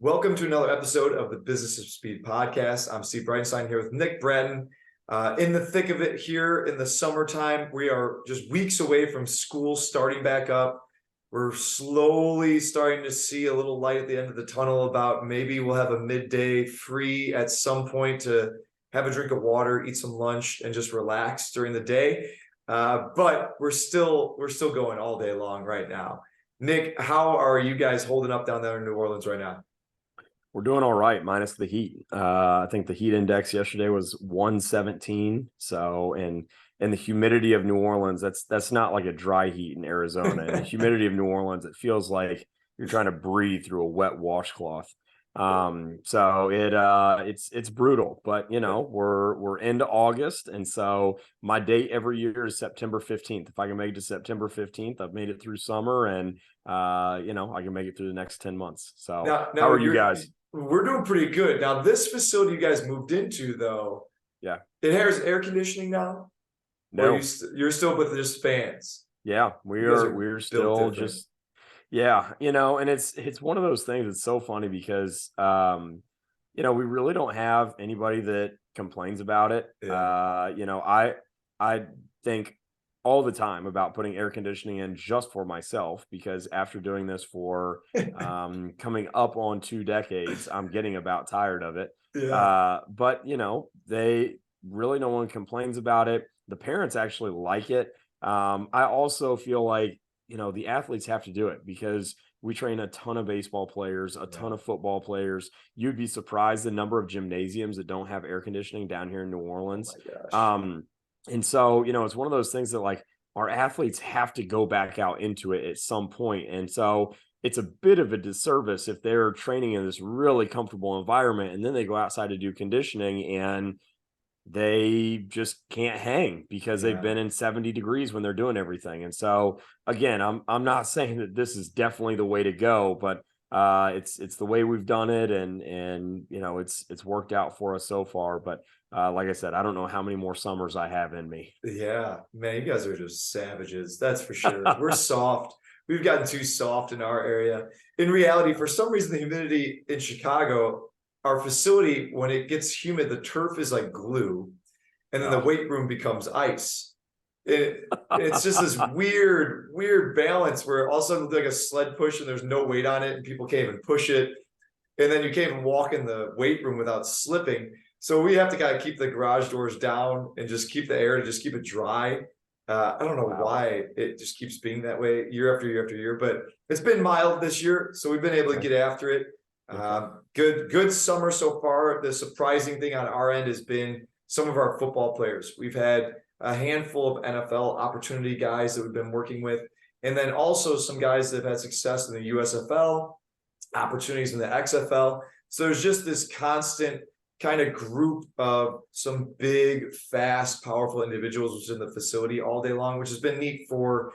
Welcome to another episode of the Business of Speed podcast. I'm Steve Breitenstein here with Nick Bratton. In the thick of it here in the summertime, we are just weeks away from school starting back up. We're slowly starting to see a little light at the end of the tunnel about maybe we'll have a midday free at some point to have a drink of water, eat some lunch, and just relax during the day. But we're still going all day long right now. Nick, how are you guys holding up down there in New Orleans right now? We're doing all right, minus the heat. I think the heat index yesterday was 117. So, and the humidity of New Orleans, that's not like a dry heat in Arizona. And the humidity of New Orleans, it feels like you're trying to breathe through a wet washcloth. So it's brutal, but you know, we're into August. And so my date every year is September 15th. If I can make it to September 15th, I've made it through summer and, I can make it through the next 10 months. So now how are you guys? We're doing pretty good. Now, this facility you guys moved into, though, Yeah, it has air conditioning now? no, You're still with just fans? yeah, we're still just, yeah, and it's one of those things that's so funny because, we really don't have anybody that complains about it. Yeah. I think all the time about putting air conditioning in just for myself, because after doing this for coming up on 2 decades, I'm getting about tired of it. Yeah. But they really, no one complains about it. The parents actually like it. I also feel like, the athletes have to do it because we train a ton of baseball players, a ton of football players. You'd be surprised the number of gymnasiums that don't have air conditioning down here in New Orleans. Oh my gosh. And so, it's one of those things that like our athletes have to go back out into it at some point. And so it's a bit of a disservice if they're training in this really comfortable environment and then they go outside to do conditioning and they just can't hang because they've been in 70 degrees when they're doing everything. And so again, I'm not saying that this is definitely the way to go, but it's the way we've done it, and it's worked out for us so far. But like I said, I don't know how many more summers I have in me. Yeah, man, you guys are just savages. That's for sure. We're soft. We've gotten too soft in our area. In reality, for some reason, the humidity in Chicago, our facility, when it gets humid, the turf is like glue, and then the weight room becomes ice. It's just this weird balance where all of a sudden it's like a sled push and there's no weight on it and people can't even push it. And then you can't even walk in the weight room without slipping. So we have to kind of keep the garage doors down and just keep the air to just keep it dry. I don't know why it just keeps being that way year after year after year, but it's been mild this year. So we've been able to get after it. Good summer so far. The surprising thing on our end has been some of our football players. We've had a handful of NFL opportunity guys that we've been working with, and then also some guys that have had success in the USFL, opportunities in the XFL. So there's just this constant kind of group of some big, fast, powerful individuals within the facility all day long, which has been neat for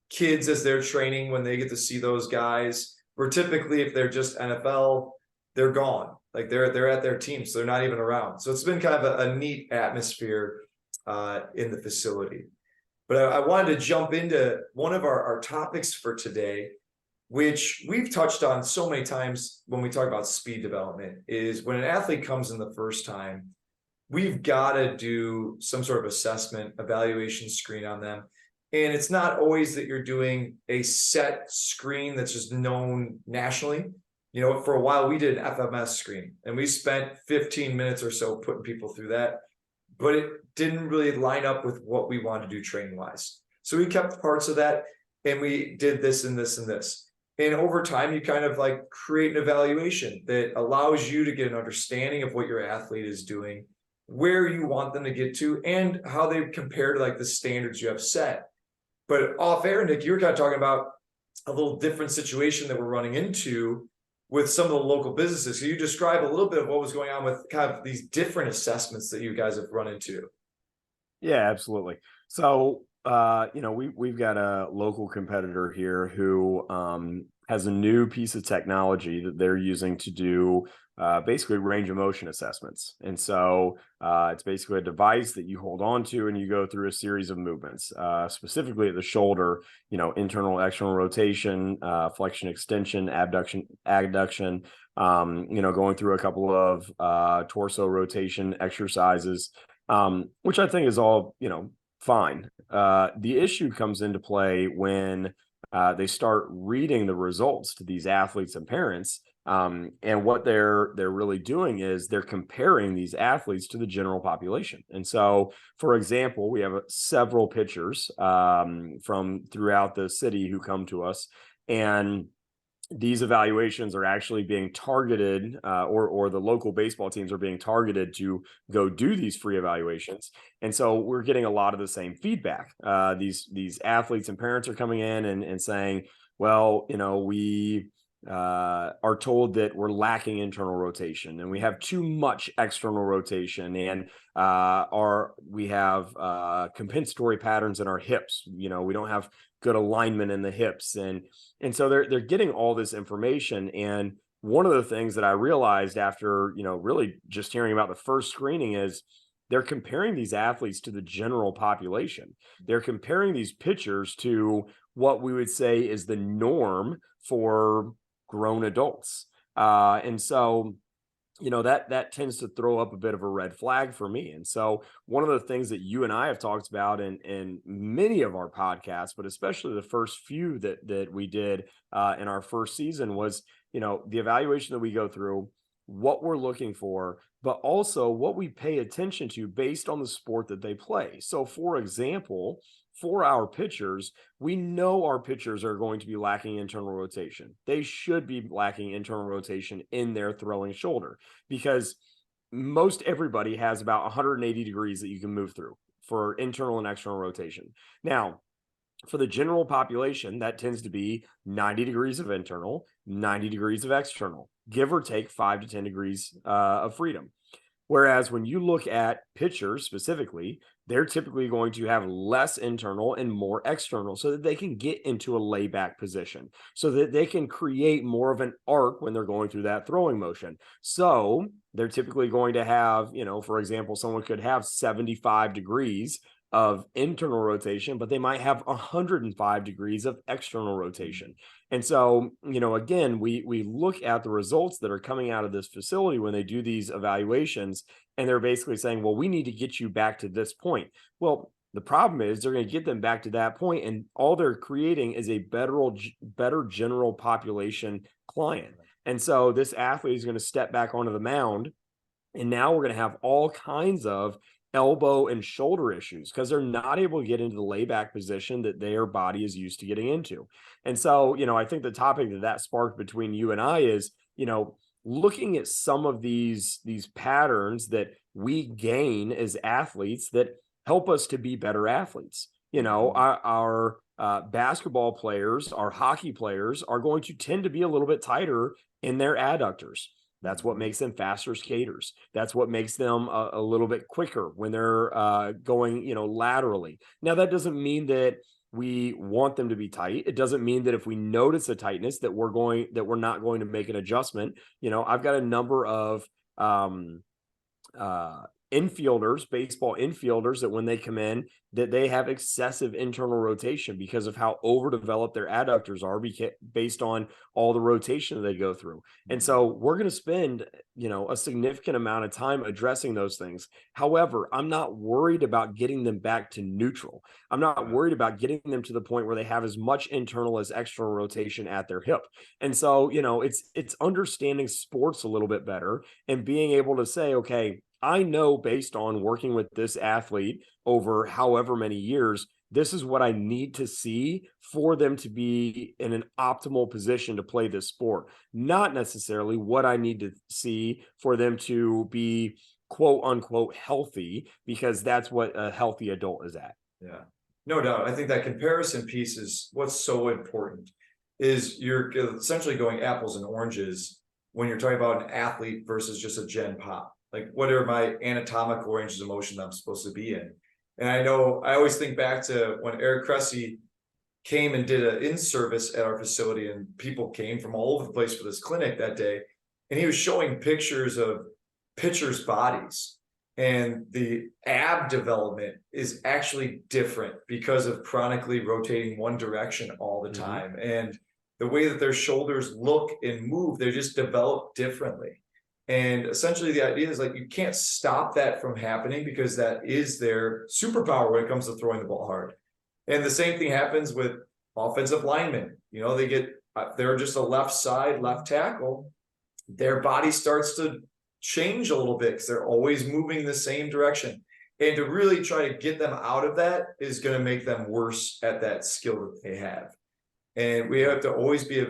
kids as they're training when they get to see those guys. Where typically, if they're just NFL, they're gone. Like they're at their team, so they're not even around. So it's been kind of a neat atmosphere in the facility. But I wanted to jump into one of our topics for today, which we've touched on so many times when we talk about speed development, is when an athlete comes in the first time, we've got to do some sort of assessment, evaluation screen on them. And it's not always that you're doing a set screen that's just known nationally. For a while we did an FMS screen and we spent 15 minutes or so putting people through that, but it didn't really line up with what we wanted to do training wise. So we kept parts of that and we did this and this and this. And over time, you kind of like create an evaluation that allows you to get an understanding of what your athlete is doing, where you want them to get to, and how they compare to like the standards you have set. But off air, Nick, you were kind of talking about a little different situation that we're running into with some of the local businesses. So you describe a little bit of what was going on with kind of these different assessments that you guys have run into. Yeah, absolutely. So we've got a local competitor here who has a new piece of technology that they're using to do basically range of motion assessments. And so it's basically a device that you hold on to and you go through a series of movements, specifically at the shoulder, internal, external rotation, flexion, extension, abduction, adduction, going through a couple of torso rotation exercises, which I think is all, fine. The issue comes into play when they start reading the results to these athletes and parents. And what they're really doing is they're comparing these athletes to the general population. And so, for example, we have several pitchers from throughout the city who come to us, and these evaluations are actually being targeted, or the local baseball teams are being targeted to go do these free evaluations. And so we're getting a lot of the same feedback. These athletes and parents are coming in and saying, well, we are told that we're lacking internal rotation and we have too much external rotation, and we have compensatory patterns in our hips. We don't have good alignment in the hips, and so they're getting all this information. And one of the things that I realized after really just hearing about the first screening is they're comparing these athletes to the general population. They're comparing these pitchers to what we would say is the norm for grown adults. And so, that tends to throw up a bit of a red flag for me. And so one of the things that you and I have talked about in many of our podcasts, but especially the first few that we did in our first season, was, the evaluation that we go through, what we're looking for, but also what we pay attention to based on the sport that they play. So, for example, for our pitchers, we know our pitchers are going to be lacking internal rotation. They should be lacking internal rotation in their throwing shoulder, because most everybody has about 180 degrees that you can move through for internal and external rotation. Now, for the general population, that tends to be 90 degrees of internal, 90 degrees of external, give or take 5 to 10 degrees of freedom. Whereas when you look at pitchers specifically, they're typically going to have less internal and more external, so that they can get into a layback position, so that they can create more of an arc when they're going through that throwing motion. So they're typically going to have, for example, someone could have 75 degrees of internal rotation, but they might have 105 degrees of external rotation. And so, again, we look at the results that are coming out of this facility when they do these evaluations, and they're basically saying, well, we need to get you back to this point. Well, the problem is they're going to get them back to that point, and all they're creating is a better general population client. And so this athlete is going to step back onto the mound, and now we're going to have all kinds of elbow and shoulder issues because they're not able to get into the layback position that their body is used to getting into. And so, I think the topic that sparked between you and I is, looking at some of these patterns that we gain as athletes that help us to be better athletes. Our basketball players, our hockey players are going to tend to be a little bit tighter in their adductors. That's what makes them faster skaters. That's what makes them a little bit quicker when they're going, laterally. Now, that doesn't mean that we want them to be tight. It doesn't mean that if we notice a tightness that we're not going to make an adjustment. I've got a number of infielders, baseball infielders, that when they come in, that they have excessive internal rotation because of how overdeveloped their adductors are based on all the rotation that they go through. And so we're going to spend, a significant amount of time addressing those things. However, I'm not worried about getting them back to neutral. I'm not worried about getting them to the point where they have as much internal as external rotation at their hip. And so, it's understanding sports a little bit better and being able to say, okay, I know based on working with this athlete over however many years, this is what I need to see for them to be in an optimal position to play this sport, not necessarily what I need to see for them to be quote unquote healthy, because that's what a healthy adult is at. Yeah, no doubt. I think that comparison piece is what's so important, is you're essentially going apples and oranges when you're talking about an athlete versus just a gen pop. Like, what are my anatomical ranges of motion that I'm supposed to be in? And I know I always think back to when Eric Cressy came and did an in-service at our facility, and people came from all over the place for this clinic that day. And he was showing pictures of pitchers' bodies, and the ab development is actually different because of chronically rotating one direction all the time. And the way that their shoulders look and move, they're just developed differently. And essentially the idea is like, you can't stop that from happening because that is their superpower when it comes to throwing the ball hard. And the same thing happens with offensive linemen. You know, they're just a left side, left tackle. Their body starts to change a little bit because they're always moving the same direction. And to really try to get them out of that is going to make them worse at that skill that they have. And we have to always be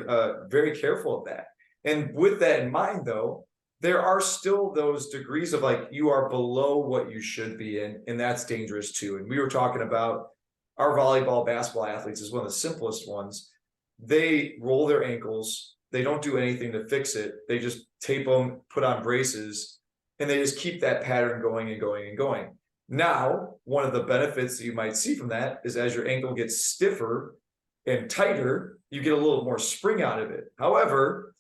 very careful of that. And with that in mind, though, there are still those degrees of like, you are below what you should be in, and that's dangerous too. And we were talking about our volleyball, basketball athletes is one of the simplest ones. They roll their ankles. They don't do anything to fix it. They just tape them, put on braces, and they just keep that pattern going and going and going. Now, one of the benefits that you might see from that is as your ankle gets stiffer and tighter, you get a little more spring out of it. However,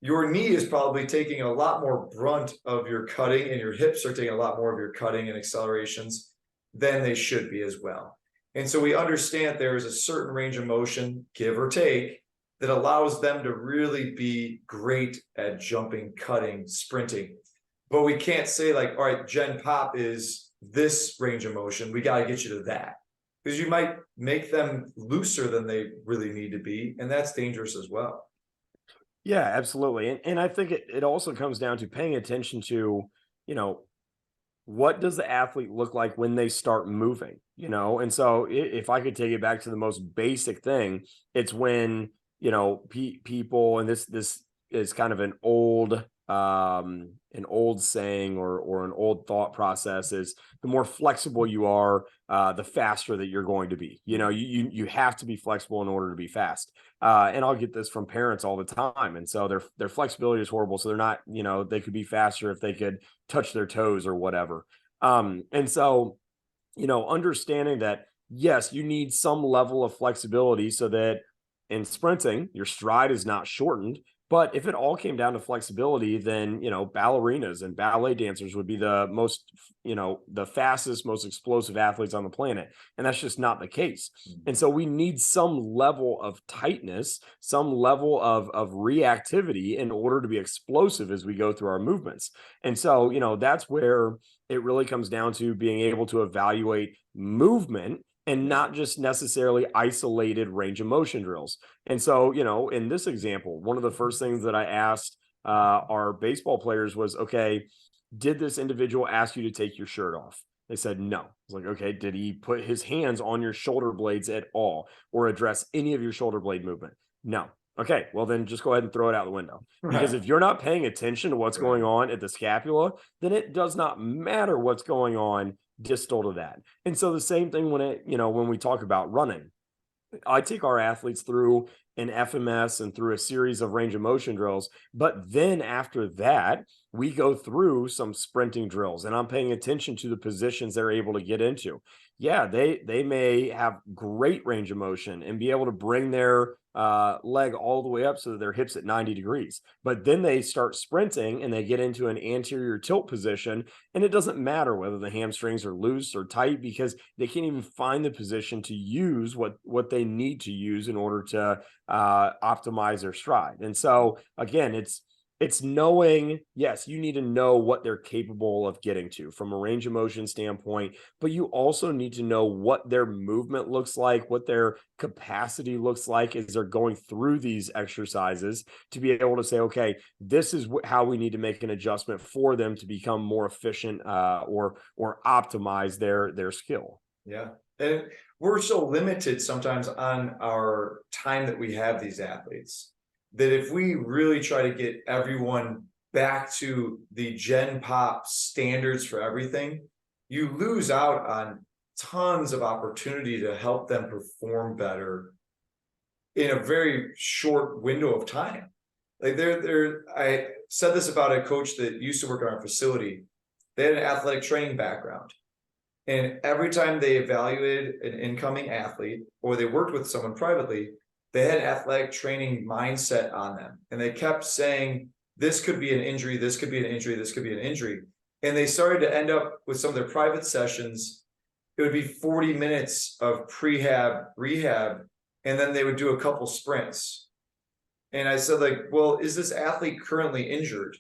your knee is probably taking a lot more brunt of your cutting, and your hips are taking a lot more of your cutting and accelerations than they should be as well. And so we understand there is a certain range of motion, give or take, that allows them to really be great at jumping, cutting, sprinting. But we can't say like, all right, Gen Pop is this range of motion. We got to get you to that, because you might make them looser than they really need to be. And that's dangerous as well. Yeah, absolutely. And I think it also comes down to paying attention to, you know, what does the athlete look like when they start moving, you know? And so if I could take it back to the most basic thing, it's when, you know, people, and this is kind of an old saying or an old thought process, is the more flexible you are, the faster that you're going to be. You know, you have to be flexible in order to be fast. And I'll get this from parents all the time. And so their flexibility is horrible. So they're not, you know, they could be faster if they could touch their toes or whatever. And so, you know, understanding that, yes, you need some level of flexibility so that in sprinting, your stride is not shortened. But if it all came down to flexibility, then, you know, ballerinas and ballet dancers would be the most, you know, the fastest, most explosive athletes on the planet. And that's just not the case. And so we need some level of tightness, some level of reactivity in order to be explosive as we go through our movements. And so, you know, that's where it really comes down to being able to evaluate movement and not just necessarily isolated range of motion drills. And so, you know, in this example, one of the first things that I asked our baseball players was, okay, did this individual ask you to take your shirt off? They said no. I was like, okay, did he put his hands on your shoulder blades at all or address any of your shoulder blade movement? No. Okay, well then just go ahead and throw it out the window. Because if you're not paying attention to what's going on at the scapula, then it does not matter what's going on distal to that. And so the same thing when we talk about running, I take our athletes through an FMS and through a series of range of motion drills. But then after that, we go through some sprinting drills, and I'm paying attention to the positions they're able to get into. Yeah, they may have great range of motion and be able to bring their leg all the way up so that their hips at 90 degrees. But then they start sprinting and they get into an anterior tilt position, and it doesn't matter whether the hamstrings are loose or tight because they can't even find the position to use what they need to use in order to optimize their stride. And so again, it's knowing, yes, you need to know what they're capable of getting to from a range of motion standpoint, but you also need to know what their movement looks like, what their capacity looks like as they're going through these exercises to be able to say, okay, this is how we need to make an adjustment for them to become more efficient or optimize their skill. Yeah. And we're so limited sometimes on our time that we have these athletes, that if we really try to get everyone back to the Gen Pop standards for everything, you lose out on tons of opportunity to help them perform better in a very short window of time. Like I said this about a coach that used to work in our facility. They had an athletic training background. And every time they evaluated an incoming athlete or they worked with someone privately, they had athletic training mindset on them. And they kept saying, this could be an injury, this could be an injury, this could be an injury. And they started to end up with some of their private sessions. It would be 40 minutes of prehab, rehab, and then they would do a couple sprints. And I said, like, well, is this athlete currently injured?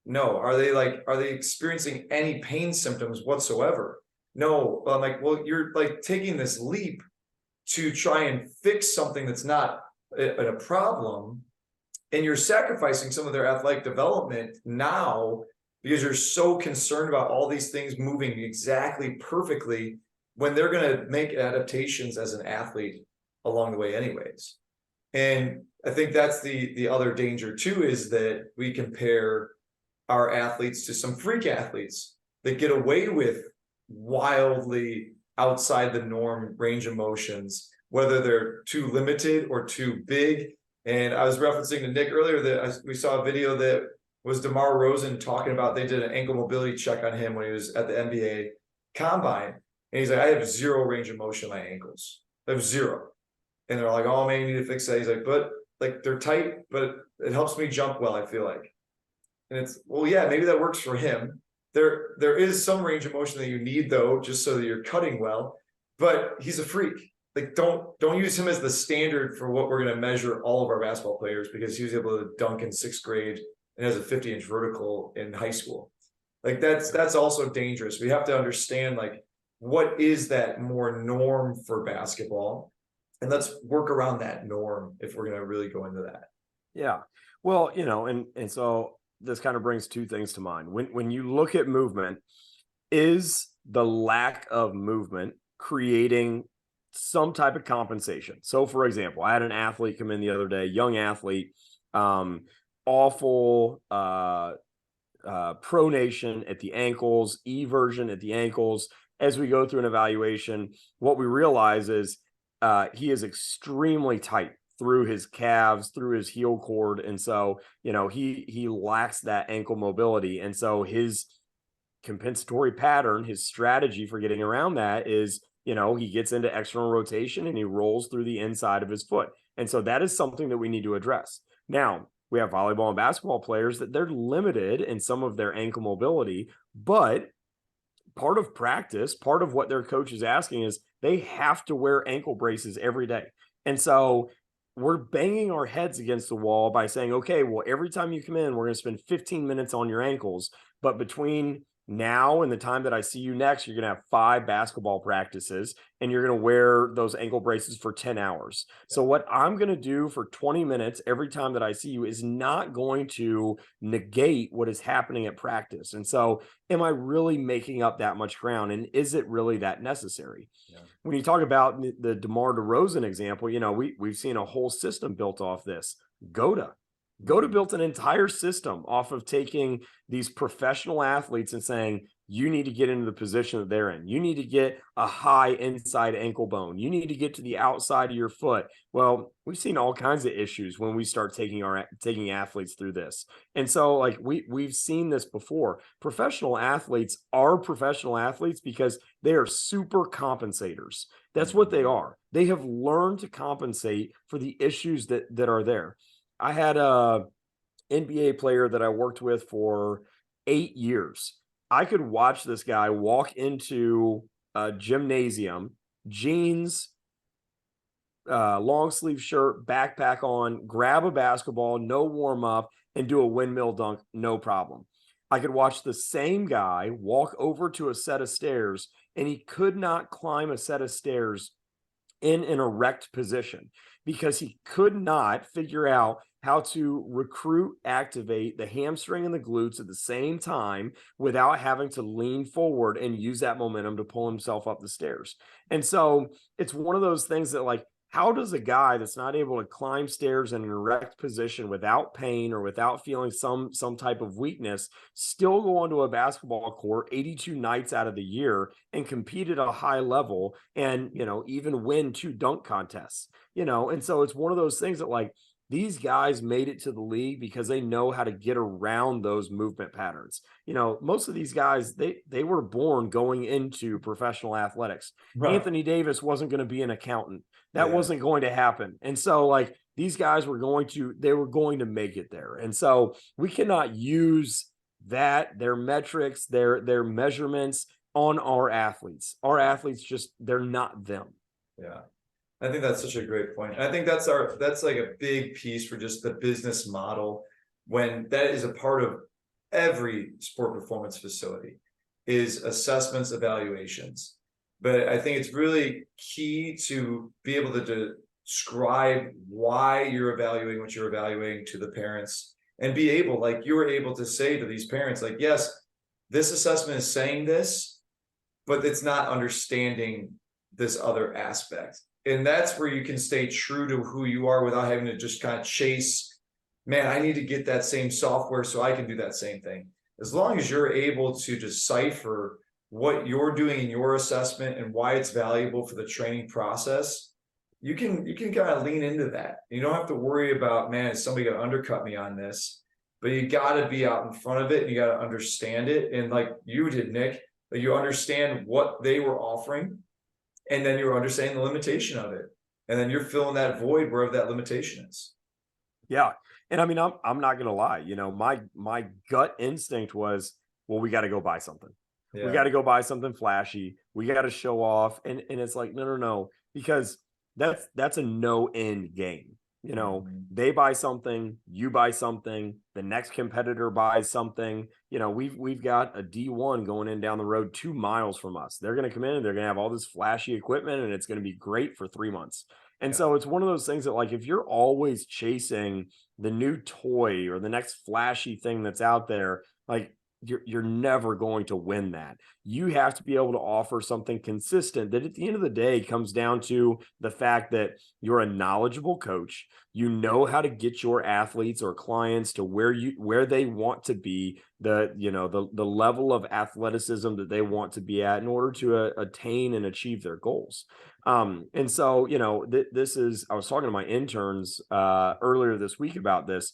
No. Are they experiencing any pain symptoms whatsoever? No. I'm like, well, you're like taking this leap to try and fix something that's not a problem, and you're sacrificing some of their athletic development now because you're so concerned about all these things moving exactly perfectly when they're going to make adaptations as an athlete along the way anyways. And I think that's the other danger too, is that we compare our athletes to some freak athletes that get away with wildly outside the norm range of motions, whether they're too limited or too big. And I was referencing to Nick earlier that we saw a video that was DeMar Rosen talking about, they did an ankle mobility check on him when he was at the NBA combine. And he's like, I have zero range of motion in my ankles. I have zero. And they're like, oh man, you need to fix that. He's like, but like they're tight, but it helps me jump well, I feel like. And it's, well, yeah, maybe that works for him. There is some range of motion that you need though, just so that you're cutting well, but he's a freak. Like, don't use him as the standard for what we're going to measure all of our basketball players, because he was able to dunk in 6th grade and has a 50-inch vertical in high school. Like that's also dangerous. We have to understand, like, what is that more norm for basketball? And let's work around that norm if we're going to really go into that. Yeah. Well, and so this kind of brings two things to mind. When you look at movement, is the lack of movement creating some type of compensation? So for example, I had an athlete come in the other day, young athlete, awful pronation at the ankles, eversion at the ankles. As we go through an evaluation, what we realize is he is extremely tight through his calves, through his heel cord. And so, he lacks that ankle mobility. And so his compensatory pattern, his strategy for getting around that is, he gets into external rotation and he rolls through the inside of his foot. And so that is something that we need to address. Now, we have volleyball and basketball players that they're limited in some of their ankle mobility, but part of practice, part of what their coach is asking is they have to wear ankle braces every day. And so we're banging our heads against the wall by saying, okay, well, every time you come in, we're going to spend 15 minutes on your ankles. But between now and the time that I see you next, you're going to have 5 basketball practices and you're going to wear those ankle braces for 10 hours. So what I'm going to do for 20 minutes every time that I see you is not going to negate what is happening at practice. And so am I really making up that much ground? And is it really that necessary? Yeah. When you talk about the DeMar DeRozan example, we've seen a whole system built off this. Goda built an entire system off of taking these professional athletes and saying, you need to get into the position that they're in. You need to get a high inside ankle bone. You need to get to the outside of your foot. Well, we've seen all kinds of issues when we start taking athletes through this. And so like we've seen this before. Professional athletes are professional athletes because they are super compensators. That's what they are. They have learned to compensate for the issues that are there. I had a NBA player that I worked with for 8 years. I could watch this guy walk into a gymnasium, jeans, long sleeve shirt, backpack on, grab a basketball, no warm up, and do a windmill dunk, no problem. I could watch the same guy walk over to a set of stairs, and he could not climb a set of stairs in an erect position because he could not figure out how to activate the hamstring and the glutes at the same time without having to lean forward and use that momentum to pull himself up the stairs. And so it's one of those things that, like, how does a guy that's not able to climb stairs in an erect position without pain or without feeling some type of weakness still go onto a basketball court 82 nights out of the year and compete at a high level and, even win 2 dunk contests, and so it's one of those things that, like, these guys made it to the league because they know how to get around those movement patterns. Most of these guys, they were born going into professional athletics. Right. Anthony Davis wasn't going to be an accountant. That Yeah. wasn't going to happen. And so like these guys were going to make it there. And so we cannot use their metrics, their measurements on our athletes. Our athletes they're not them. Yeah. I think that's such a great point. And I think that's like a big piece for just the business model, when that is a part of every sport performance facility, is assessments, evaluations. But I think it's really key to be able to describe why you're evaluating what you're evaluating to the parents, and be able, like you were able to say to these parents, like, yes, this assessment is saying this, but it's not understanding this other aspect. And that's where you can stay true to who you are without having to just kind of chase, man, I need to get that same software so I can do that same thing. As long as you're able to decipher what you're doing in your assessment and why it's valuable for the training process, you can kind of lean into that. You don't have to worry about, man, is somebody going to undercut me on this? But you got to be out in front of it, and you got to understand it. And like you did, Nick, that you understand what they were offering, and then you're understanding the limitation of it, and then you're filling that void wherever that limitation is. Yeah. And I mean, I'm not gonna lie, my gut instinct was, well, we got to go buy something. We got to go buy something flashy. We got to show off. And it's like, no, because that's a no end game. They buy something, you buy something, the next competitor buys something. We've got a D1 going in down the road 2 miles from us. They're going to come in and they're going to have all this flashy equipment, and it's going to be great for 3 months. And so it's one of those things that, like, if you're always chasing the new toy or the next flashy thing that's out there, like, you're never going to win that. You have to be able to offer something consistent that at the end of the day comes down to the fact that you're a knowledgeable coach. You know how to get your athletes or clients to where they want to be, the level of athleticism that they want to be at in order to attain and achieve their goals. And so, this is, I was talking to my interns earlier this week about this.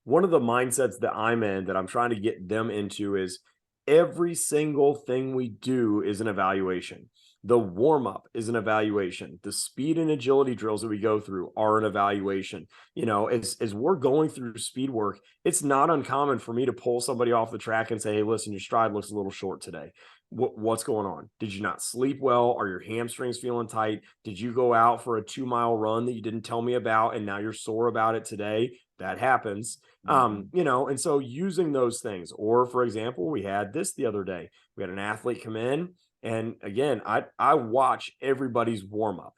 One of the mindsets that I'm in, that I'm trying to get them into, is every single thing we do is an evaluation. The warm-up is an evaluation. The speed and agility drills that we go through are an evaluation. As we're going through speed work, it's not uncommon for me to pull somebody off the track and say, hey, listen, your stride looks a little short today. What's going on? Did you not sleep well? Are your hamstrings feeling tight? Did you go out for a 2-mile run that you didn't tell me about, and now you're sore about it today? That happens. And so using those things, or for example, we had this the other day. We had an athlete come in, and again, I watch everybody's warm up.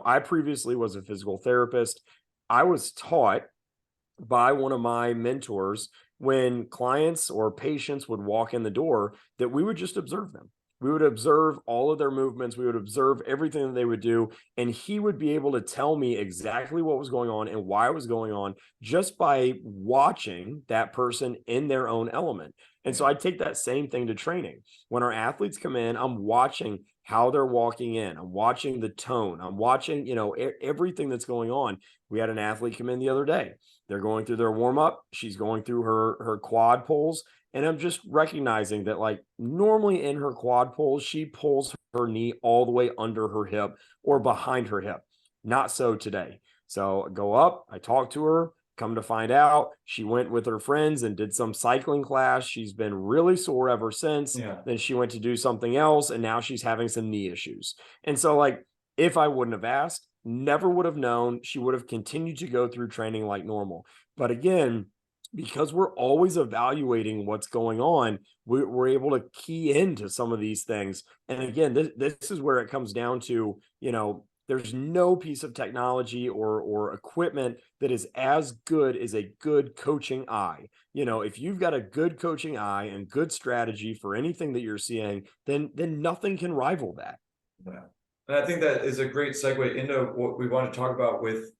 I previously was a physical therapist. I was taught by one of my mentors, when clients or patients would walk in the door, that we would just observe them. We would observe all of their movements. We would observe everything that they would do. And he would be able to tell me exactly what was going on and why it was going on, just by watching that person in their own element. And so I take that same thing to training. When our athletes come in, I'm watching how they're walking in. I'm watching the tone. I'm watching, everything that's going on. We had an athlete come in the other day. They're going through their warm up. She's going through her quad pulls. And I'm just recognizing that, like, normally in her quad pulls, she pulls her knee all the way under her hip or behind her hip. Not so today. So I go up, I talk to her, come to find out she went with her friends and did some cycling class. She's been really sore ever since. Then she went to do something else, and now she's having some knee issues. And so, like, if I wouldn't have asked, never would have known. She would have continued to go through training like normal. But again, because we're always evaluating what's going on, we're able to key into some of these things. And again, this is where it comes down to, there's no piece of technology or equipment that is as good as a good coaching eye. If you've got a good coaching eye and good strategy for anything that you're seeing, then nothing can rival that. Yeah. And I think that is a great segue into what we want to talk about with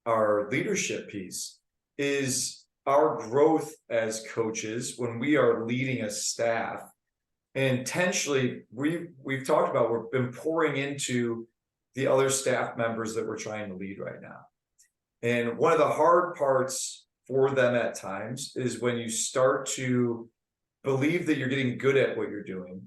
our leadership piece, is our growth as coaches when we are leading a staff. And intentionally, we've talked about, we've been pouring into the other staff members that we're trying to lead right now. And one of the hard parts for them at times is when you start to believe that you're getting good at what you're doing,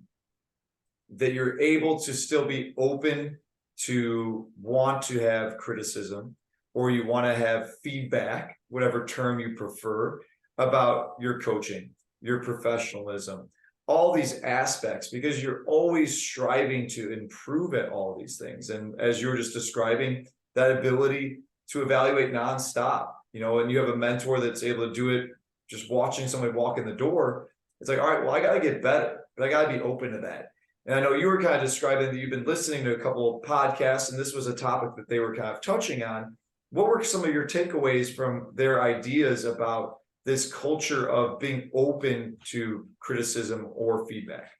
that you're able to still be open to want to have criticism, or you want to have feedback, whatever term you prefer, about your coaching, your professionalism, all these aspects, because you're always striving to improve at all these things. And as you were just describing, that ability to evaluate nonstop, and you have a mentor that's able to do it just watching somebody walk in the door. It's like, all right, well, I got to get better, but I got to be open to that. And I know you were kind of describing that you've been listening to a couple of podcasts, and this was a topic that they were kind of touching on. What were some of your takeaways from their ideas about this culture of being open to criticism or feedback?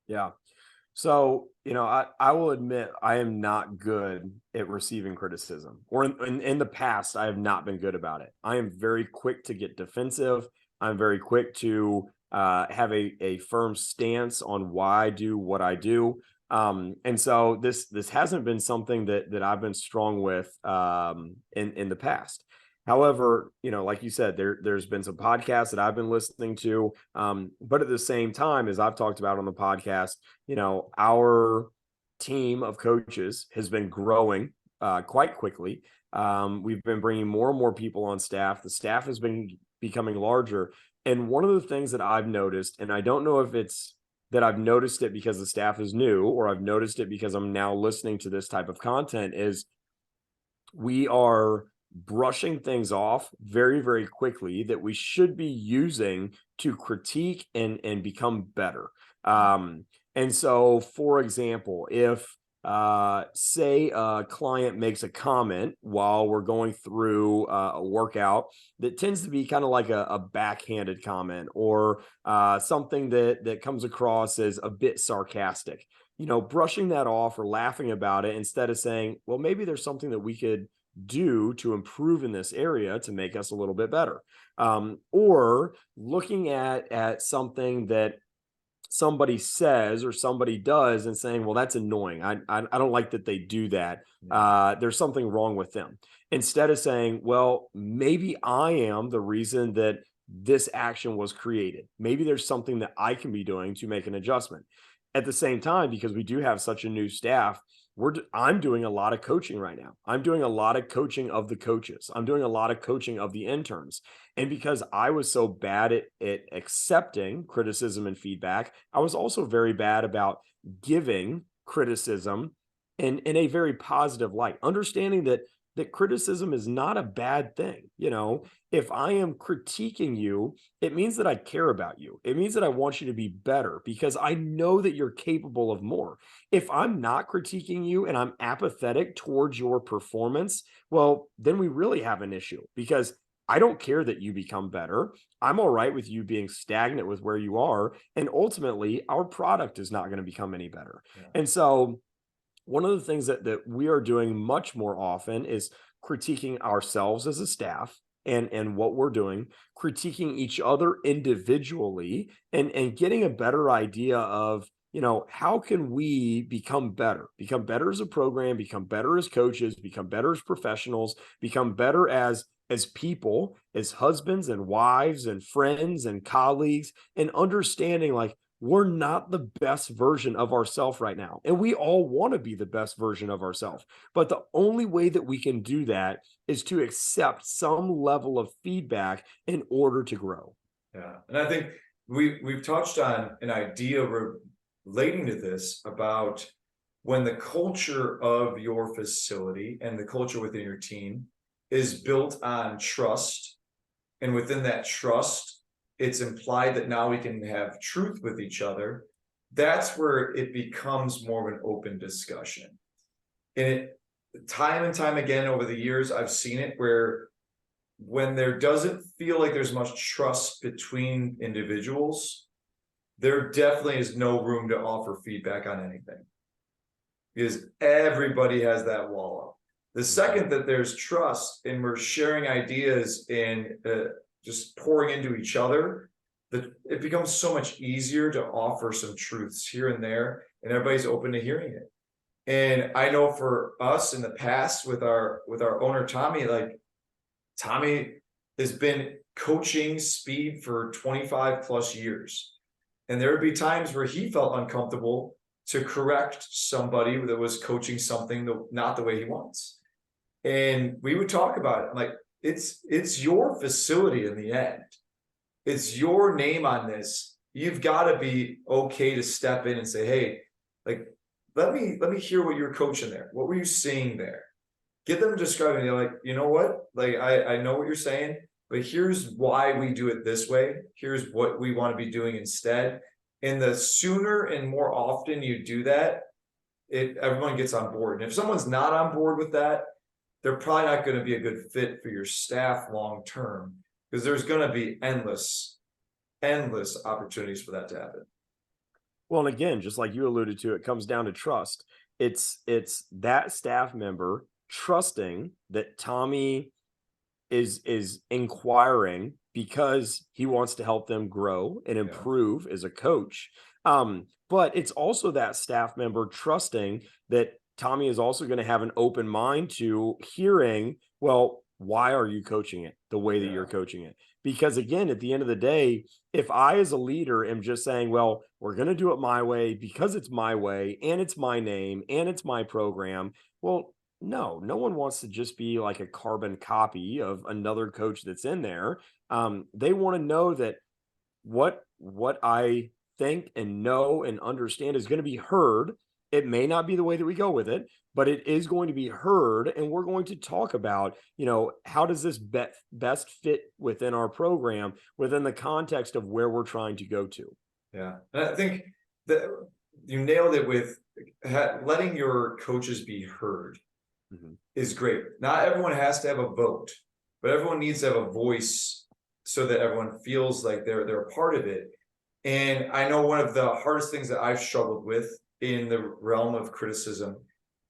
Yeah. So, I will admit I am not good at receiving criticism, or in the past, I have not been good about it. I am very quick to get defensive. I'm very quick to have a firm stance on why I do what I do. And so this hasn't been something that I've been strong with in the past. However, like you said, there's been some podcasts that I've been listening to, but at the same time, as I've talked about on the podcast, our team of coaches has been growing quite quickly. We've been bringing more and more people on staff. The staff has been becoming larger. And one of the things that I've noticed, and I don't know if it's that I've noticed it because the staff is new, or I've noticed it because I'm now listening to this type of content, is we are brushing things off very, very quickly that we should be using to critique and become better. And so, for example, if say a client makes a comment while we're going through a workout that tends to be kind of like a backhanded comment, or something that comes across as a bit sarcastic, brushing that off or laughing about it, instead of saying, well, maybe there's something that we could do to improve in this area to make us a little bit better. Or looking at something that somebody says or somebody does and saying, well, that's annoying. I don't like that they do that. There's something wrong with them. Instead of saying, well, maybe I am the reason that this action was created. Maybe there's something that I can be doing to make an adjustment. At the same time, because we do have such a new staff, I'm doing a lot of coaching right now. I'm doing a lot of coaching of the coaches. I'm doing a lot of coaching of the interns. And because I was so bad at accepting criticism and feedback, I was also very bad about giving criticism in a very positive light, understanding that criticism is not a bad thing. If I am critiquing you, it means that I care about you. It means that I want you to be better, because I know that you're capable of more. If I'm not critiquing you and I'm apathetic towards your performance, well, then we really have an issue, because I don't care that you become better. I'm all right with you being stagnant with where you are. And ultimately, our product is not going to become any better. Yeah. And so one of the things that we are doing much more often is critiquing ourselves as a staff and what we're doing, critiquing each other individually, and getting a better idea of, how can we become better as a program, become better as coaches, become better as professionals, become better as people, as husbands and wives and friends and colleagues, and understanding, like, we're not the best version of ourselves right now. And we all want to be the best version of ourselves. But the only way that we can do that is to accept some level of feedback in order to grow. Yeah. And I think we've touched on an idea relating to this about when the culture of your facility and the culture within your team is built on trust. And within that trust, it's implied that now we can have truth with each other. That's where it becomes more of an open discussion. And time and time again over the years, I've seen it where when there doesn't feel like there's much trust between individuals, there definitely is no room to offer feedback on anything, because everybody has that wall up. The second that there's trust and we're sharing ideas and just pouring into each other, that it becomes so much easier to offer some truths here and there, and everybody's open to hearing it. And I know for us in the past with our owner, Tommy, like Tommy has been coaching speed for 25 plus years. And there would be times where he felt uncomfortable to correct somebody that was coaching something not the way he wants. And we would talk about it. Like, it's your facility in the end. It's your name on this. You've got to be okay to step in and say, hey, like, let me hear what you're coaching there. What were you saying there? Get them to describe it. You're like, you know what? Like, I know what you're saying, but here's why we do it this way. Here's what we want to be doing instead. And the sooner and more often you do that, everyone gets on board. And if someone's not on board with that, they're probably not going to be a good fit for your staff long term, because there's going to be endless opportunities for that to happen. Well, and again, just like you alluded to, it comes down to trust. It's that staff member trusting that Tommy is inquiring because he wants to help them grow and improve as a coach. But it's also that staff member trusting that Tommy is also going to have an open mind to hearing, well, why are you coaching it the way that you're coaching it? Because again, at the end of the day, if I as a leader am just saying, well, we're going to do it my way because it's my way and it's my name and it's my program. Well, no one wants to just be like a carbon copy of another coach that's in there. They want to know that what I think and know and understand is going to be heard. It may not be the way that we go with it, but it is going to be heard. And we're going to talk about, how does this best fit within our program, within the context of where we're trying to go to. Yeah. And I think that you nailed it with letting your coaches be heard is great. Not everyone has to have a vote, but everyone needs to have a voice so that everyone feels like they're a part of it. And I know one of the hardest things that I've struggled with in the realm of criticism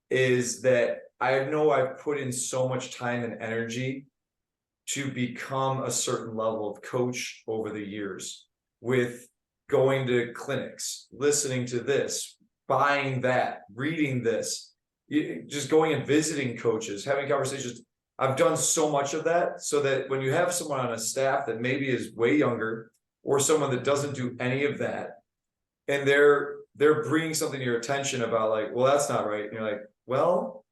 is that I know I've put in so much time and energy to become a certain level of coach over the years, with going to clinics, listening to this, buying that, reading this, just going and visiting coaches, having conversations. I've done so much of that so that when you have someone on a staff that maybe is way younger, or someone that doesn't do any of that, and they're bringing something to your attention about like, well, that's not right. And you're like, well,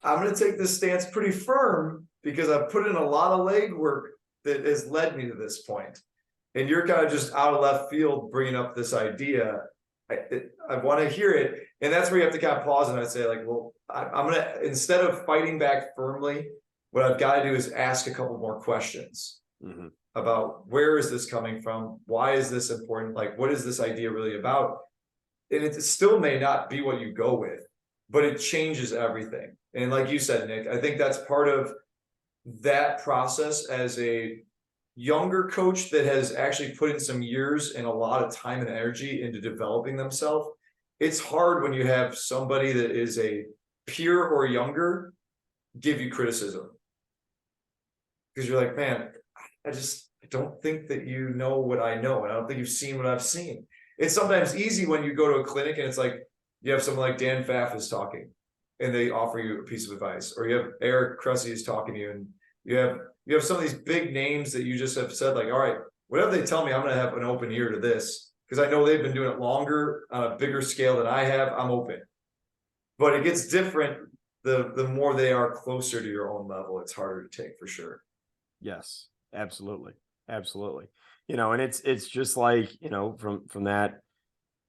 I'm going to take this stance pretty firm because I've put in a lot of legwork that has led me to this point. And you're kind of just out of left field bringing up this idea. I want to hear it. And that's where you have to kind of pause and I say like, well, I'm going to, instead of fighting back firmly, what I've got to do is ask a couple more questions about where is this coming from? Why is this important? Like, what is this idea really about? And it still may not be what you go with, but it changes everything. And like you said, Nick, I think that's part of that process as a younger coach that has actually put in some years and a lot of time and energy into developing themselves. It's hard when you have somebody that is a peer or younger give you criticism, because you're like, man, I don't think that you know what I know, and I don't think you've seen what I've seen. It's sometimes easy when you go to a clinic and it's like you have someone like Dan Pfaff is talking and they offer you a piece of advice, or you have Eric Cressy is talking to you, and you have some of these big names that you just have said like, all right, whatever they tell me, I'm going to have an open ear to this because I know they've been doing it longer on a bigger scale than I have. I'm open. But it gets different the more they are closer to your own level. It's harder to take, for sure. Yes, absolutely. Absolutely. And it's just like, from that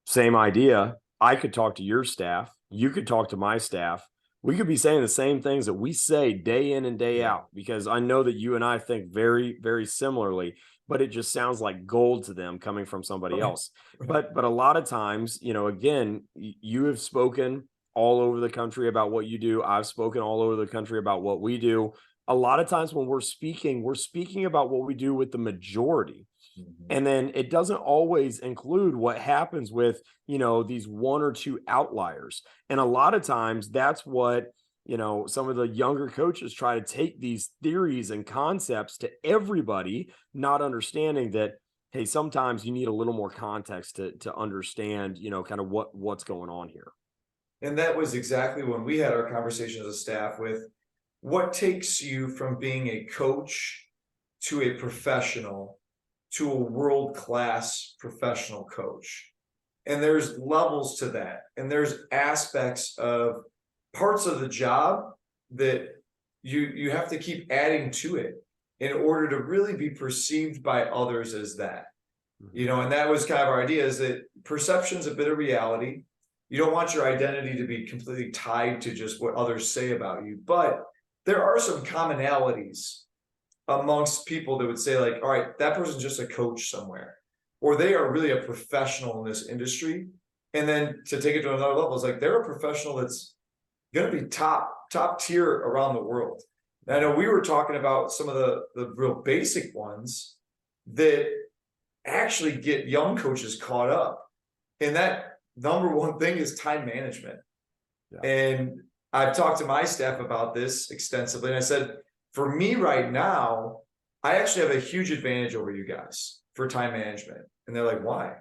same idea, I could talk to your staff, you could talk to my staff. We could be saying the same things that we say day in and day out, because I know that you and I think very, very similarly, but it just sounds like gold to them coming from somebody else. But a lot of times, again, you have spoken all over the country about what you do. I've spoken all over the country about what we do. A lot of times when we're speaking about what we do with the majority. And then it doesn't always include what happens with, these one or two outliers. And a lot of times that's what, some of the younger coaches try to take these theories and concepts to everybody, not understanding that, hey, sometimes you need a little more context to understand, kind of what's going on here. And that was exactly when we had our conversation as a staff with what takes you from being a coach to a professional to a world-class professional coach. And there's levels to that. And there's aspects of parts of the job that you have to keep adding to it in order to really be perceived by others as that. And that was kind of our idea, is that perception's a bit of reality. You don't want your identity to be completely tied to just what others say about you, but there are some commonalities amongst people that would say, like, all right, that person's just a coach somewhere, or they are really a professional in this industry. And then to take it to another level, it's like they're a professional that's going to be top tier around the world. And I know we were talking about some of the real basic ones that actually get young coaches caught up. And that number one thing is time management. Yeah. And I've talked to my staff about this extensively. And I said, for me right now, I actually have a huge advantage over you guys for time management. And they're like, why?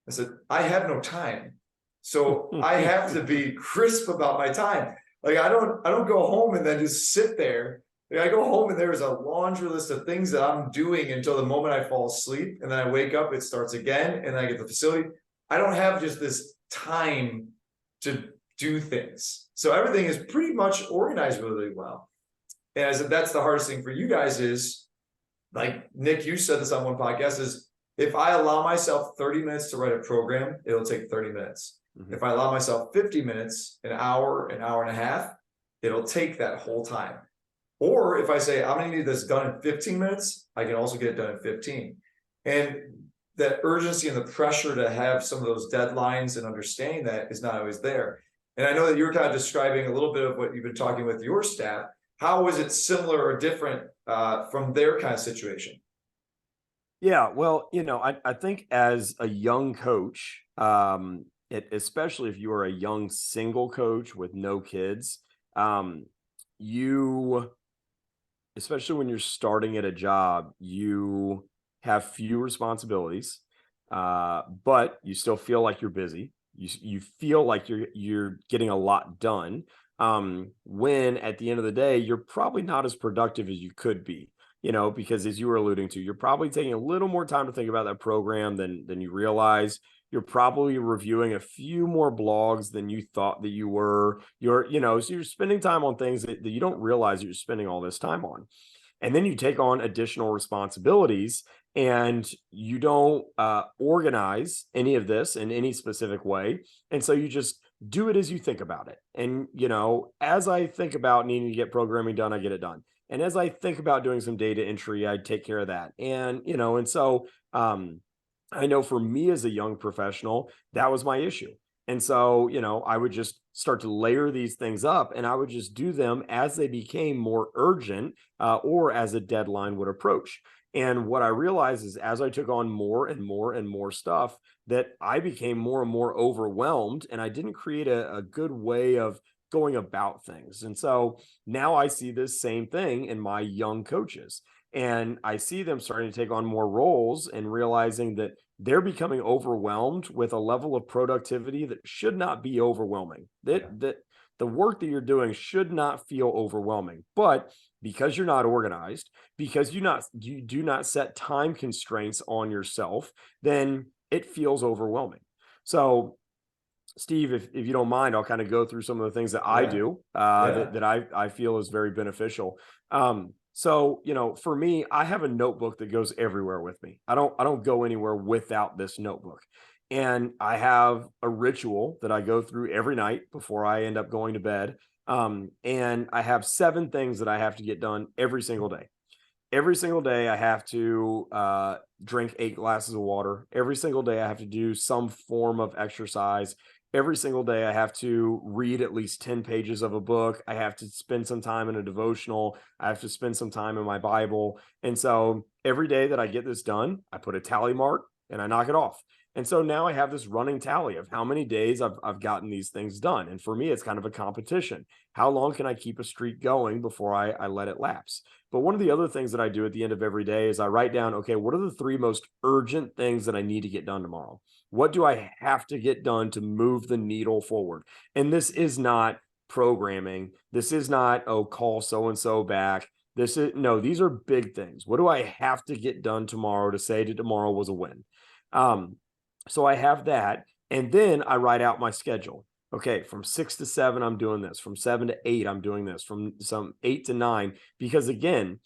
I said, I have no time. So I have to be crisp about my time. Like, I don't go home and then just sit there. Like, I go home and there's a laundry list of things that I'm doing until the moment I fall asleep. And then I wake up, it starts again, and then I get to the facility. I don't have just this time to do things. So everything is pretty much organized really well. And I said, that's the hardest thing for you guys is, like Nick, you said this on one podcast, is if I allow myself 30 minutes to write a program, it'll take 30 minutes. Mm-hmm. If I allow myself 50 minutes, an hour and a half, it'll take that whole time. Or if I say, I'm going to need this done in 15 minutes, I can also get it done in 15. And that urgency and the pressure to have some of those deadlines and understanding that is not always there. And I know that you're kind of describing a little bit of what you've been talking with your staff. How is it similar or different from their kind of situation? Yeah, well, I think as a young coach, especially if you are a young single coach with no kids, especially when you're starting at a job, you have few responsibilities, but you still feel like you're busy. You feel like you're getting a lot done. When at the end of the day, you're probably not as productive as you could be, because as you were alluding to, you're probably taking a little more time to think about that program than you realize. You're probably reviewing a few more blogs than you thought that you were. So you're spending time on things that you don't realize you're spending all this time on. And then you take on additional responsibilities and you don't organize any of this in any specific way. And so you just do it as you think about it. And, as I think about needing to get programming done, I get it done. And as I think about doing some data entry, I take care of that. And, I know for me as a young professional, that was my issue. And so, I would just start to layer these things up and I would just do them as they became more urgent or as a deadline would approach. And what I realized is as I took on more and more and more stuff, that I became more and more overwhelmed and I didn't create a good way of going about things. And so now I see this same thing in my young coaches. And I see them starting to take on more roles and realizing that they're becoming overwhelmed with a level of productivity that should not be overwhelming. That the work that you're doing should not feel overwhelming. But because you're not organized, because you do not set time constraints on yourself, then it feels overwhelming. So Steve, if you don't mind, I'll kind of go through some of the things that I do that I feel is very beneficial. So, for me, I have a notebook that goes everywhere with me. I don't go anywhere without this notebook. And I have a ritual that I go through every night before I end up going to bed. And I have 7 things that I have to get done every single day. Every single day I have to drink 8 glasses of water. Every single day I have to do some form of exercise. Every single day I have to read at least 10 pages of a book. I have to spend some time in a devotional. I have to spend some time in my Bible. And so every day that I get this done, I put a tally mark and I knock it off. And so now I have this running tally of how many days I've gotten these things done. And for me, it's kind of a competition. How long can I keep a streak going before I let it lapse? But one of the other things that I do at the end of every day is I write down, okay, what are the 3 most urgent things that I need to get done tomorrow? What do I have to get done to move the needle forward? And this is not programming. This is not, oh, call so-and-so back. No, these are big things. What do I have to get done tomorrow to say that tomorrow was a win? So I have that. And then I write out my schedule. Okay, from 6 to 7, I'm doing this. From 7 to 8, I'm doing this. From some 8 to 9, because again,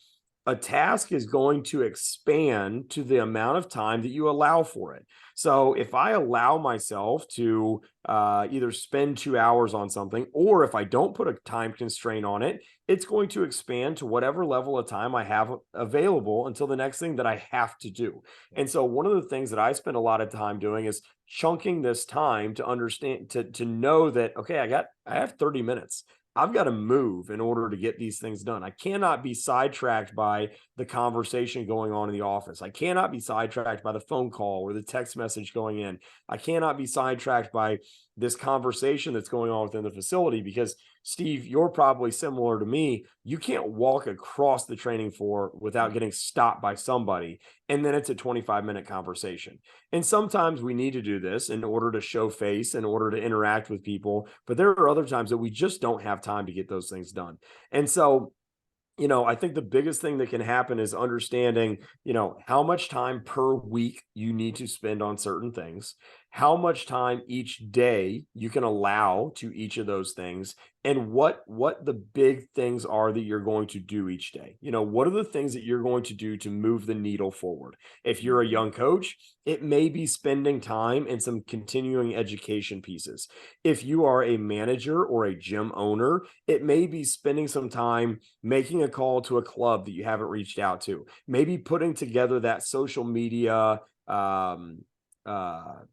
a task is going to expand to the amount of time that you allow for it. So if I allow myself to either spend 2 hours on something, or if I don't put a time constraint on it, it's going to expand to whatever level of time I have available until the next thing that I have to do. And so one of the things that I spend a lot of time doing is chunking this time to understand, to know that, okay, I have 30 minutes. I've got to move in order to get these things done. I cannot be sidetracked by the conversation going on in the office. I cannot be sidetracked by the phone call or the text message going in. I cannot be sidetracked by this conversation that's going on within the facility, because Steve, you're probably similar to me. You can't walk across the training floor without getting stopped by somebody. And then it's a 25-minute conversation. And sometimes we need to do this in order to show face, in order to interact with people. But there are other times that we just don't have time to get those things done. And so, I think the biggest thing that can happen is understanding, how much time per week you need to spend on certain things, how much time each day you can allow to each of those things, and what the big things are that you're going to do each day. What are the things that you're going to do to move the needle forward? If you're a young coach, it may be spending time in some continuing education pieces. If you are a manager or a gym owner, it may be spending some time making a call to a club that you haven't reached out to, maybe putting together that social media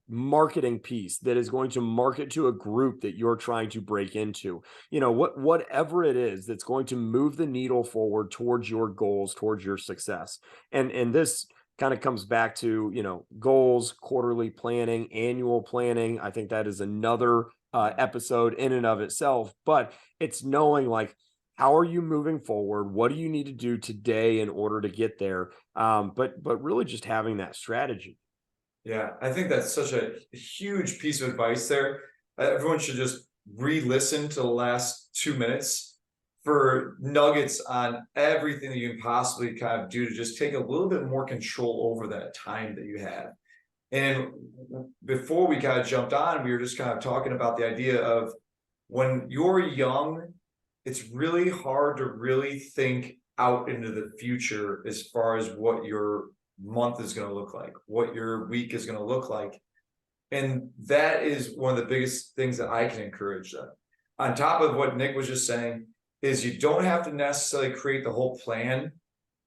marketing piece that is going to market to a group that you're trying to break into. Whatever it is that's going to move the needle forward towards your goals, towards your success. And this kind of comes back to, goals, quarterly planning, annual planning. I think that is another episode in and of itself, but it's knowing, like, how are you moving forward? What do you need to do today in order to get there? But really just having that strategy. Yeah, I think that's such a huge piece of advice there. Everyone should just re-listen to the last 2 minutes for nuggets on everything that you can possibly kind of do to just take a little bit more control over that time that you have. And before we kind of jumped on, we were just kind of talking about the idea of when you're young, it's really hard to really think out into the future as far as what your month is going to look like, what your week is going to look like. And that is one of the biggest things that I can encourage them. On top of what Nick was just saying, is you don't have to necessarily create the whole plan,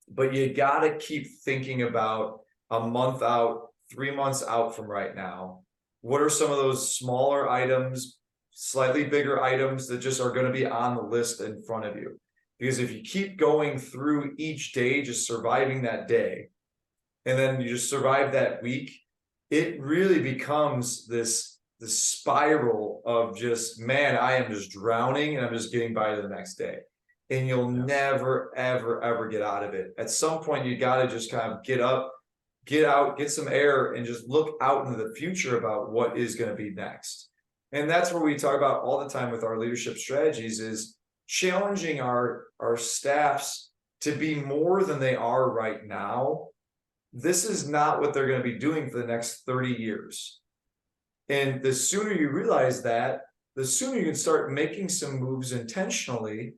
but you got to keep thinking about a month out, 3 months out from right now. What are some of those smaller items, slightly bigger items that just are going to be on the list in front of you? Because if you keep going through each day, just surviving that day, and then you just survive that week, it really becomes this spiral of just, man, I am just drowning and I'm just getting by to the next day. And you'll never, ever, ever get out of it. At some point, you got to just kind of get up, get out, get some air, and just look out into the future about what is going to be next. And that's where we talk about all the time with our leadership strategies, is challenging our staffs to be more than they are right now. This is not what they're going to be doing for the next 30 years. And the sooner you realize that, the sooner you can start making some moves intentionally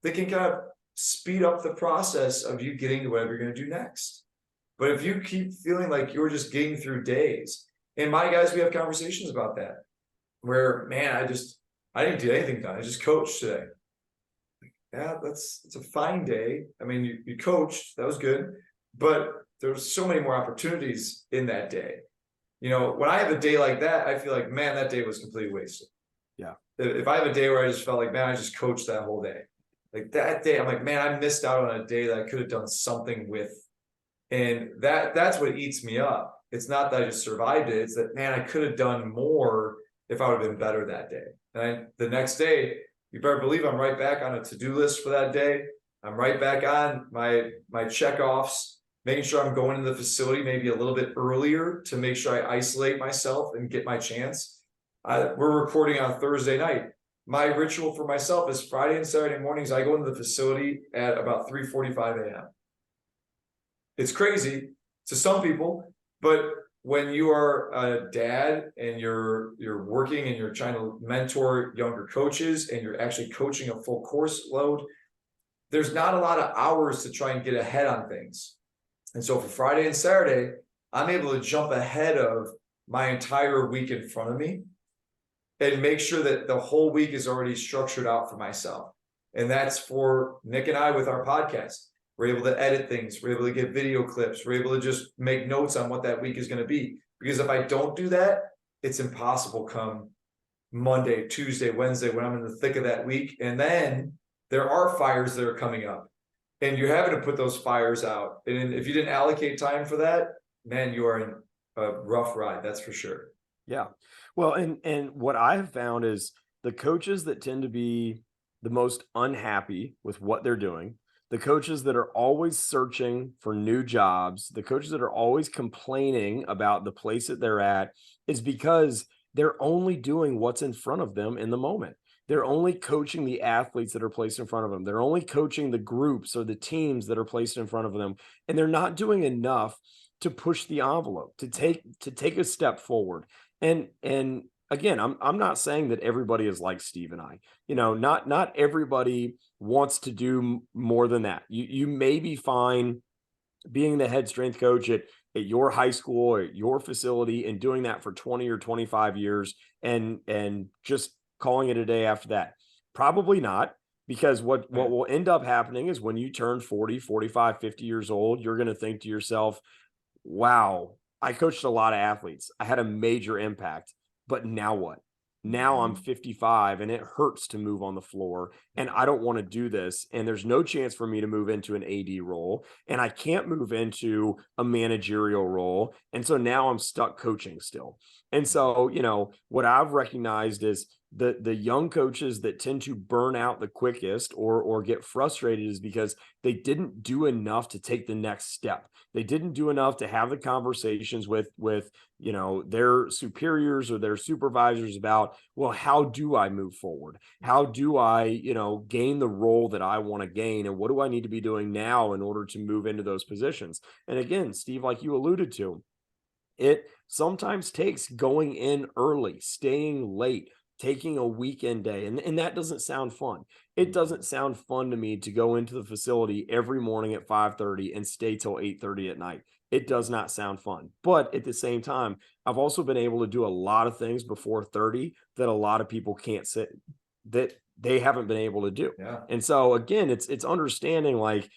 that can kind of speed up the process of you getting to whatever you're going to do next. But if you keep feeling like you're just getting through days, and my guys, we have conversations about that, where, man, I didn't get anything done. I just coached today. Yeah, it's a fine day. I mean, you coached, that was good, but there's so many more opportunities in that day. When I have a day like that, I feel like, man, that day was completely wasted. Yeah. If I have a day where I just felt like, man, I just coached that whole day. Like that day, I'm like, man, I missed out on a day that I could have done something with. And that's what eats me up. It's not that I just survived it. It's that, man, I could have done more if I would have been better that day. And the next day, you better believe I'm right back on a to-do list for that day. I'm right back on my checkoffs, making sure I'm going to the facility maybe a little bit earlier to make sure I isolate myself and get my chance. We're recording on Thursday night. My ritual for myself is Friday and Saturday mornings, I go into the facility at about 3:45 a.m. It's crazy to some people, but when you are a dad and you're working and you're trying to mentor younger coaches and you're actually coaching a full course load, there's not a lot of hours to try and get ahead on things. And so for Friday and Saturday, I'm able to jump ahead of my entire week in front of me and make sure that the whole week is already structured out for myself. And that's for Nick and I with our podcast. We're able to edit things. We're able to get video clips. We're able to just make notes on what that week is going to be. Because if I don't do that, it's impossible come Monday, Tuesday, Wednesday, when I'm in the thick of that week. And then there are fires that are coming up and you're having to put those fires out. And if you didn't allocate time for that, man, you are in a rough ride. That's for sure. Yeah. Well, and what I have found is the coaches that tend to be the most unhappy with what they're doing, the coaches that are always searching for new jobs, the coaches that are always complaining about the place that they're at, is because they're only doing what's in front of them in the moment. They're only coaching the athletes that are placed in front of them. They're only coaching the groups or the teams that are placed in front of them. And they're not doing enough to push the envelope, to take a step forward. And again, I'm not saying that everybody is like Steve and I. Not everybody wants to do more than that. You may be fine being the head strength coach at your high school or at your facility and doing that for 20 or 25 years and just calling it a day after that. Probably not, because what will end up happening is when you turn 40, 45, 50 years old, you're going to think to yourself, wow, I coached a lot of athletes. I had a major impact, but now what? Now I'm 55 and it hurts to move on the floor and I don't want to do this. And there's no chance for me to move into an AD role and I can't move into a managerial role. And so now I'm stuck coaching still. And so, what I've recognized is the young coaches that tend to burn out the quickest or get frustrated is because they didn't do enough to take the next step. They didn't do enough to have the conversations with their superiors or their supervisors about, well, how do I move forward? How do I, gain the role that I want to gain? And what do I need to be doing now in order to move into those positions? And again, Steve, like you alluded to, it sometimes takes going in early, staying late, taking a weekend day. And that doesn't sound fun. It doesn't sound fun to me to go into the facility every morning at 5:30 and stay till 8:30 at night. It does not sound fun. But at the same time, I've also been able to do a lot of things before 30 that a lot of people can't say that they haven't been able to do. Yeah. And so again, it's understanding, like,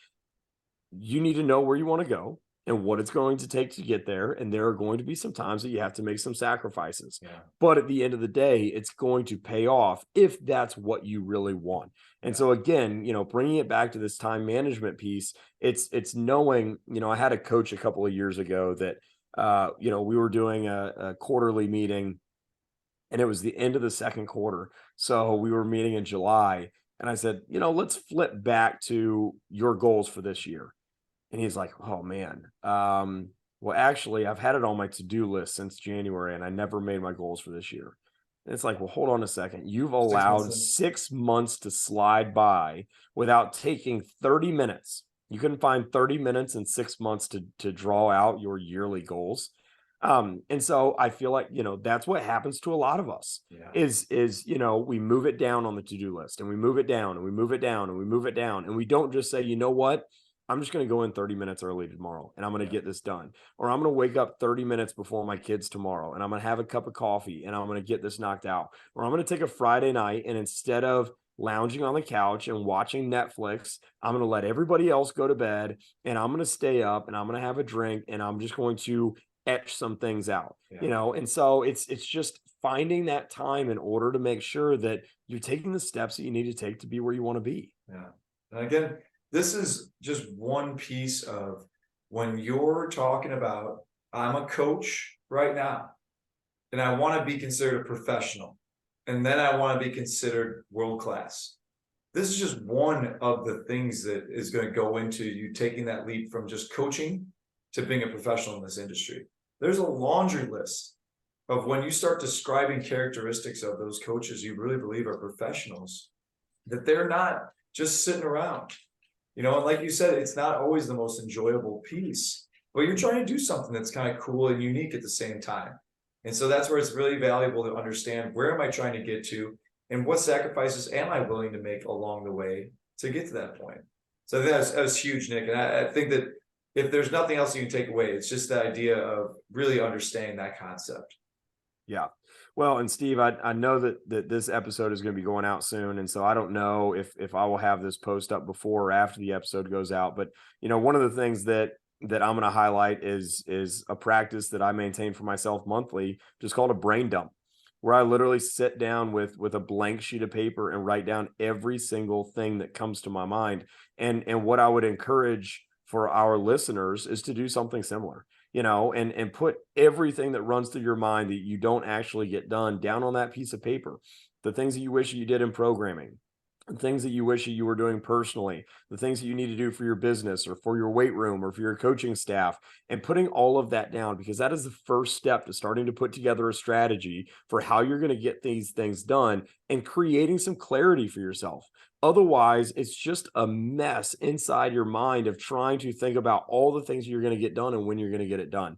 you need to know where you want to go and what it's going to take to get there. And there are going to be some times that you have to make some sacrifices. Yeah. But at the end of the day, it's going to pay off if that's what you really want. And so again, bringing it back to this time management piece, it's knowing, I had a coach a couple of years ago that, we were doing a quarterly meeting and it was the end of the second quarter. So we were meeting in July and I said, let's flip back to your goals for this year. And he's like, oh man, well, actually, I've had it on my to-do list since January and I never made my goals for this year. And it's like, well, hold on a second. You've allowed 6 months to slide by without taking 30 minutes. You couldn't find 30 minutes in 6 months to draw out your yearly goals. And so I feel like, that's what happens to a lot of us is, we move it down on the to-do list and we move it down and we move it down and we move it down. And we don't just say, you know what? I'm just going to go in 30 minutes early tomorrow and I'm going to get this done. Or I'm going to wake up 30 minutes before my kids tomorrow and I'm going to have a cup of coffee and I'm going to get this knocked out. Or I'm going to take a Friday night and instead of lounging on the couch and watching Netflix, I'm going to let everybody else go to bed and I'm going to stay up and I'm going to have a drink and I'm just going to etch some things out, And so it's just finding that time in order to make sure that you're taking the steps that you need to take to be where you want to be. Yeah. And again, this is just one piece of when you're talking about I'm a coach right now, and I want to be considered a professional, and then I want to be considered world-class. This is just one of the things that is going to go into you taking that leap from just coaching to being a professional in this industry. There's a laundry list of when you start describing characteristics of those coaches you really believe are professionals, that they're not just sitting around. And like you said, it's not always the most enjoyable piece, but you're trying to do something that's kind of cool and unique at the same time. And so that's where it's really valuable to understand, where am I trying to get to, and what sacrifices am I willing to make along the way to get to that point? So I think that was huge, Nick. And I think that if there's nothing else you can take away, it's just the idea of really understanding that concept. Yeah. Well, and Steve, I know that this episode is going to be going out soon. And so I don't know if I will have this post up before or after the episode goes out. But, one of the things that I'm going to highlight is a practice that I maintain for myself monthly, just called a brain dump, where I literally sit down with a blank sheet of paper and write down every single thing that comes to my mind. And what I would encourage for our listeners is to do something similar, and put everything that runs through your mind that you don't actually get done down on that piece of paper. The things that you wish you did in programming, the things that you wish you were doing personally, the things that you need to do for your business or for your weight room or for your coaching staff, and putting all of that down, because that is the first step to starting to put together a strategy for how you're going to get these things done and creating some clarity for yourself. Otherwise, it's just a mess inside your mind of trying to think about all the things you're going to get done and when you're going to get it done.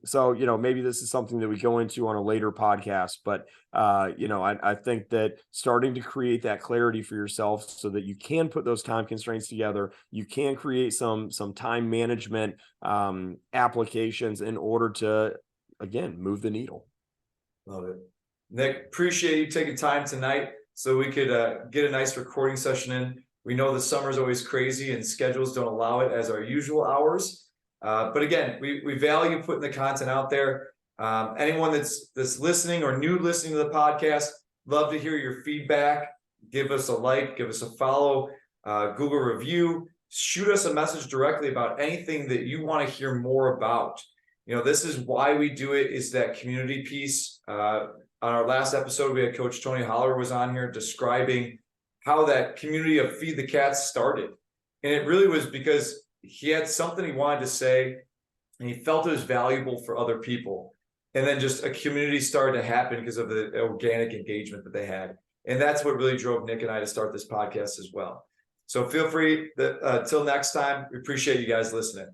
So, maybe this is something that we go into on a later podcast, but, I think that starting to create that clarity for yourself so that you can put those time constraints together, you can create some time management, applications in order to, again, move the needle. Love it. Nick, appreciate you taking time tonight so we could get a nice recording session in. We know the summer's always crazy and schedules don't allow it as our usual hours. But again, we value putting the content out there. Anyone that's listening or new listening to the podcast, love to hear your feedback. Give us a like, give us a follow, Google review, shoot us a message directly about anything that you want to hear more about. This is why we do it, is that community piece. On our last episode, we had Coach Tony Holler was on here describing how that community of Feed the Cats started. And it really was because he had something he wanted to say and he felt it was valuable for other people. And then just a community started to happen because of the organic engagement that they had. And that's what really drove Nick and I to start this podcast as well. So feel free, until next time, we appreciate you guys listening.